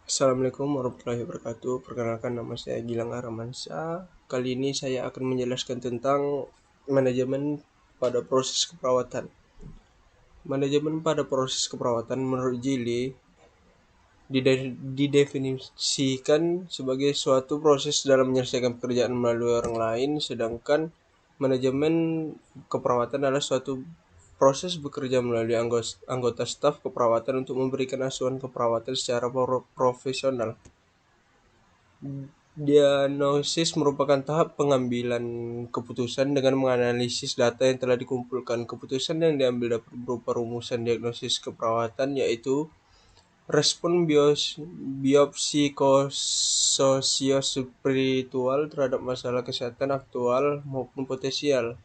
Assalamualaikum warahmatullahi wabarakatuh. Perkenalkan, nama saya Gilang Aramansa. Kali ini saya akan menjelaskan tentang manajemen pada proses keperawatan. Manajemen pada proses keperawatan menurut Gili didefinisikan sebagai suatu proses dalam menyelesaikan pekerjaan melalui orang lain, sedangkan manajemen keperawatan adalah suatu proses bekerja melalui anggota staf keperawatan untuk memberikan asuhan keperawatan secara profesional. Diagnosis merupakan tahap pengambilan keputusan dengan menganalisis data yang telah dikumpulkan. Keputusan yang diambil dapat berupa rumusan diagnosis keperawatan, yaitu respon biopsikososiospiritual terhadap masalah kesehatan aktual maupun potensial.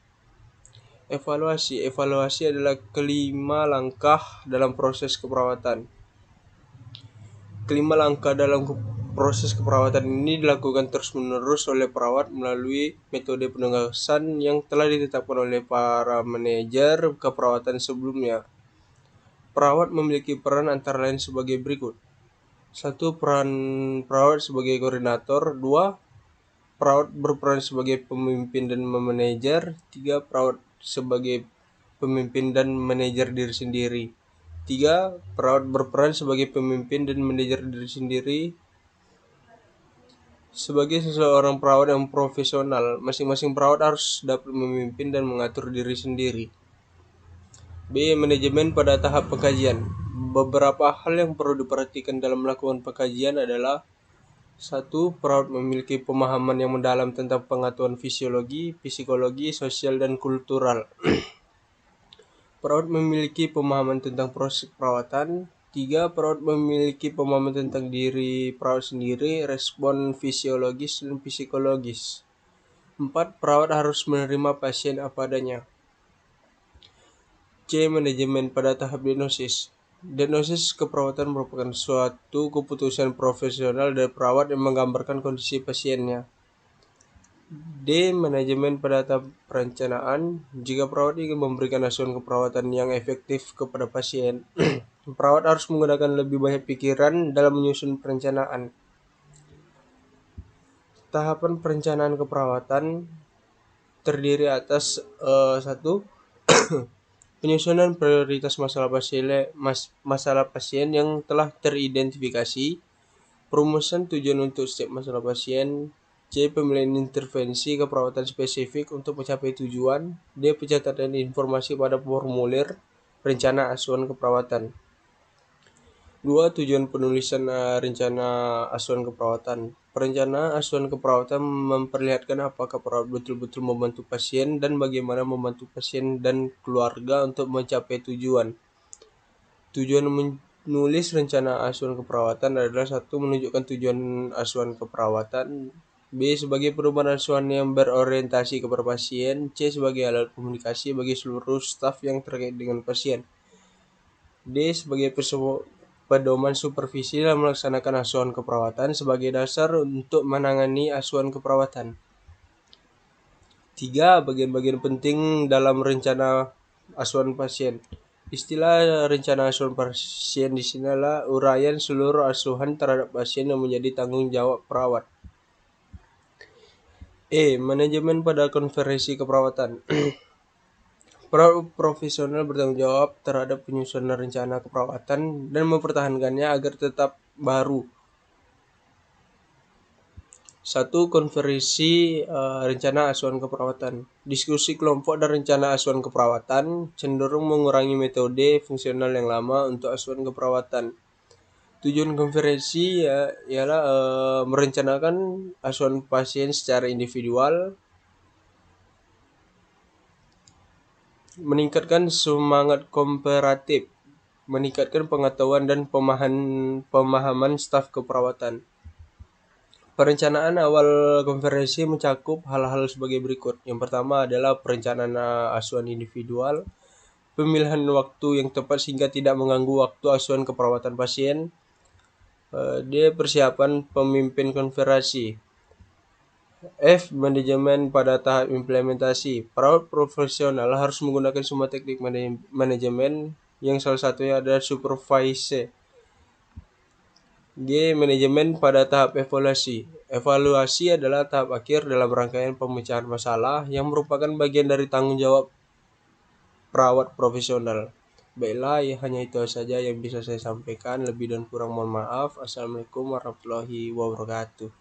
Evaluasi. Evaluasi adalah kelima langkah dalam proses keperawatan. Kelima langkah dalam proses keperawatan ini dilakukan terus-menerus oleh perawat melalui metode penugasan yang telah ditetapkan oleh para manajer keperawatan sebelumnya. Perawat memiliki peran antara lain sebagai berikut. 1. Peran perawat sebagai koordinator. 2. Perawat berperan sebagai pemimpin dan manajer. 3. Perawat sebagai pemimpin dan manajer diri sendiri. 3. Perawat berperan sebagai pemimpin dan manajer diri sendiri. Sebagai seseorang perawat yang profesional, masing-masing perawat harus dapat memimpin dan mengatur diri sendiri. B. Manajemen pada tahap pengkajian. Beberapa hal yang perlu diperhatikan dalam melakukan pengkajian adalah: 1. Perawat memiliki pemahaman yang mendalam tentang pengetahuan fisiologi, psikologi, sosial, dan kultural. Perawat memiliki pemahaman tentang proses perawatan. 3. Perawat memiliki pemahaman tentang diri perawat sendiri, respon fisiologis dan psikologis. 4. Perawat harus menerima pasien apa adanya. C. Manajemen pada tahap diagnosis. Diagnosis keperawatan merupakan suatu keputusan profesional dari perawat yang menggambarkan kondisi pasiennya. D. Manajemen pada tahap perencanaan. Jika perawat ingin memberikan asuhan keperawatan yang efektif kepada pasien, perawat harus menggunakan lebih banyak pikiran dalam menyusun perencanaan. Tahapan perencanaan keperawatan terdiri atas 1. Penyusunan prioritas masalah pasien yang telah teridentifikasi. Perumusan tujuan untuk setiap masalah pasien. C. Pemilihan intervensi keperawatan spesifik untuk mencapai tujuan. D. Pencatatan informasi pada formulir rencana asuhan keperawatan. 2. Tujuan penulisan rencana asuhan keperawatan. Perencana asuhan keperawatan memperlihatkan apakah perawat betul-betul membantu pasien dan bagaimana membantu pasien dan keluarga untuk mencapai tujuan. Tujuan menulis rencana asuhan keperawatan adalah: 1. Menunjukkan tujuan asuhan keperawatan. B. Sebagai pedoman asuhan yang berorientasi kepada pasien. C. Sebagai alat komunikasi bagi seluruh staf yang terkait dengan pasien. D. Sebagai pedoman supervisi dalam melaksanakan asuhan keperawatan sebagai dasar untuk menangani asuhan keperawatan. 3. Bagian-bagian penting dalam rencana asuhan pasien. Istilah rencana asuhan pasien di sini adalah uraian seluruh asuhan terhadap pasien yang menjadi tanggung jawab perawat. Manajemen pada konferensi keperawatan. Perawat profesional bertanggung jawab terhadap penyusunan rencana keperawatan dan mempertahankannya agar tetap baru. 1. Konferensi rencana asuhan keperawatan. Diskusi kelompok dan rencana asuhan keperawatan cenderung mengurangi metode fungsional yang lama untuk asuhan keperawatan. Tujuan konferensi ialah merencanakan asuhan pasien secara individual, meningkatkan semangat kooperatif, meningkatkan pengetahuan dan pemahaman staf keperawatan. Perencanaan awal konferensi mencakup hal-hal sebagai berikut. Yang pertama adalah perencanaan asuhan individual, pemilihan waktu yang tepat sehingga tidak mengganggu waktu asuhan keperawatan pasien. Dia persiapan pemimpin konferensi. F. Manajemen pada tahap implementasi. Perawat profesional harus menggunakan semua teknik manajemen yang salah satunya adalah supervise. G. Manajemen pada tahap evaluasi. Evaluasi adalah tahap akhir dalam rangkaian pemecahan masalah yang merupakan bagian dari tanggung jawab perawat profesional. Baiklah, ya, hanya itu saja yang bisa saya sampaikan. Lebih dan kurang mohon maaf. Assalamualaikum warahmatullahi wabarakatuh.